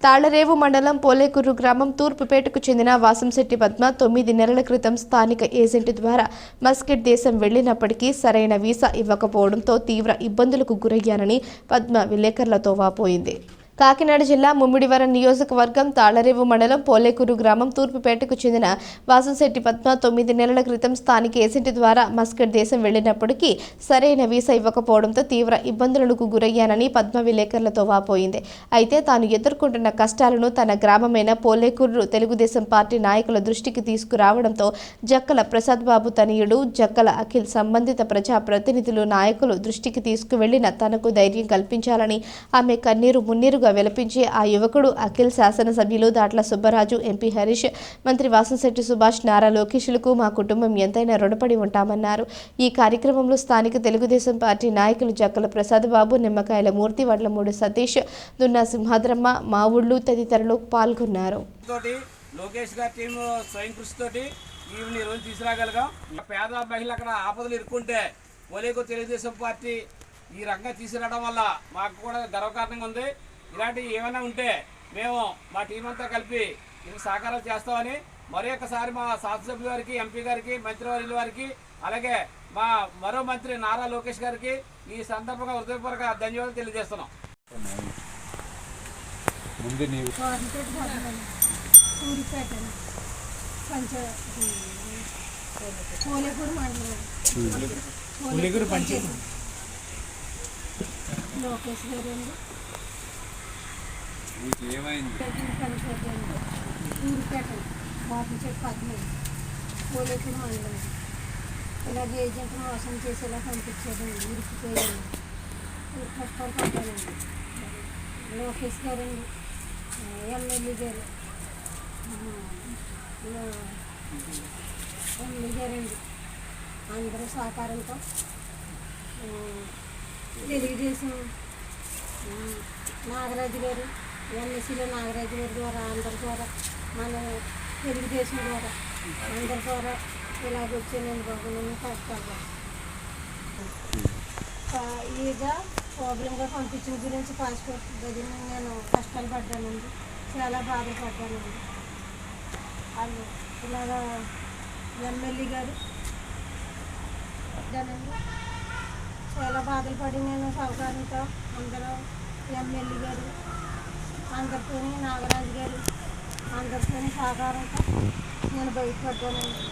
తాళరేవు మండలం పోలేకూరు గ్రామం తూర్పుపేటకు చెందిన వాసంశెట్టి పద్మ 9 నెలల క్రితం స్థానిక ఏజెంట్ ద్వారా మస్కట్ దేశం వెళ్లినప్పటికీ సరైన వీసా ఇవ్వకపోవడంతో తీవ్ర ఇబ్బందులకు గురయ్యానని పద్మ విలేకరులతో వాపోయింది. కాకినాడ జిల్లా ముమ్మిడివరం నియోజకవర్గం తాళరేవు మండలం పోలేకూరు గ్రామం తూర్పుపేటకు చెందిన వాసంశెట్టి పద్మ 9 నెలల క్రితం స్థానిక ఏజెంట్ ద్వారా మస్కట్ దేశం వెళ్లినప్పటికీ సరైన వీసా ఇవ్వకపోవడంతో తీవ్ర ఇబ్బందులకు గురయ్యానని పద్మ విలేకరులతో వాపోయింది. అయితే తాను ఎదుర్కొంటున్న కష్టాలను తన గ్రామమైన పోలేకూరు తెలుగుదేశం పార్టీ నాయకుల దృష్టికి తీసుకురావడంతో జక్కల ప్రసాద్ బాబు తనయుడు జక్కల అఖిల్ సంబంధిత ప్రజా ప్రతినిధులు నాయకులు దృష్టికి తీసుకువెళ్లిన తనకు ధైర్యం కల్పించాలని ఆమె కన్నీరు మున్నీరుగా వెలిపించి ఆ యువకుడు అఖిల్ శాసనసభ్యులు దాట్ల సుబ్బరాజు, ఎంపీ హరీష్, మంత్రి వాసంశెట్టి సుభాష్, నారా లోకేష్లకు మా కుటుంబం ఎంతైనా రుణపడి ఉంటామన్నారు. ఈ కార్యక్రమంలో స్థానిక తెలుగుదేశం పార్టీ నాయకులు జక్కల ప్రసాద్ బాబు, నిమ్మకాయల మూర్తి, వడ్లమూడి సతీష్, దున్నా సింహాద్రమ్మ, మావుళ్లు తదితరులు పాల్గొన్నారు. లోకేష్ గారి టీం స్వయం కృషితోటి ఈ రోజు తీసుకురాగలిగాం. పేద మహిళలు అక్కడ ఆపదలు ఇరుక్కుంటే పోలేకూరు తెలుగుదేశం పార్టీ ఈ రకంగా తీసుకురావడం వల్ల మాకు కూడా గర్వకారణంగా ఉంది. ఇలాంటివి ఏమైనా ఉంటే మేము మా టీం అంతా కలిపి ఇది సహకారం చేస్తామని మరొకసారి మా శాసనసభ్యుల వారికి, ఎంపీ గారికి, మంత్రివర్యుల వారికి, అలాగే మా మరో మంత్రి నారా లోకేష్ గారికి ఈ సందర్భంగా హృదయపూర్వక ధన్యవాదాలు తెలియజేస్తున్నాం. లోకేష్ గారు ఊరిపేట వాసంశెట్టి పద్మ పోలేకూరు మండలం ఇలాగే ఏజెంట్ మోసం చేసేలా పంపించారండి. ఉరికిపోయాను, కష్టాలు పడ్డానండి. లోకేష్ గారండి, ఎమ్మెల్యే గారు, ఎమ్మెల్యే గారండి అందరూ సహకారంతో తెలుగుదేశం నాగరాజు గారు, ఎమ్మెల్సీలో నాగరాజు గారి ద్వారా అందరి ద్వారా మన తెలుగుదేశం ద్వారా అందరి ద్వారా ఇలాగొచ్చానండి బాబు. నేను కష్టాలు ఈగా ప్రాబ్లంగా పంపించిన గురించి పాస్పోర్ట్ దగ్గర నేను కష్టాలు పడ్డానండి, చాలా బాధలు పడ్డానండి. వాళ్ళు ఇలాగా ఎమ్మెల్యే గారు పడ్డానండి, చాలా బాధలు పడి నేను సహకారంతో అందరూ ఎమ్మెల్యే గారు అందరితో, నాగరాజు గారు అందరితో సహకారంతో నేను బయటపడ్డానండి.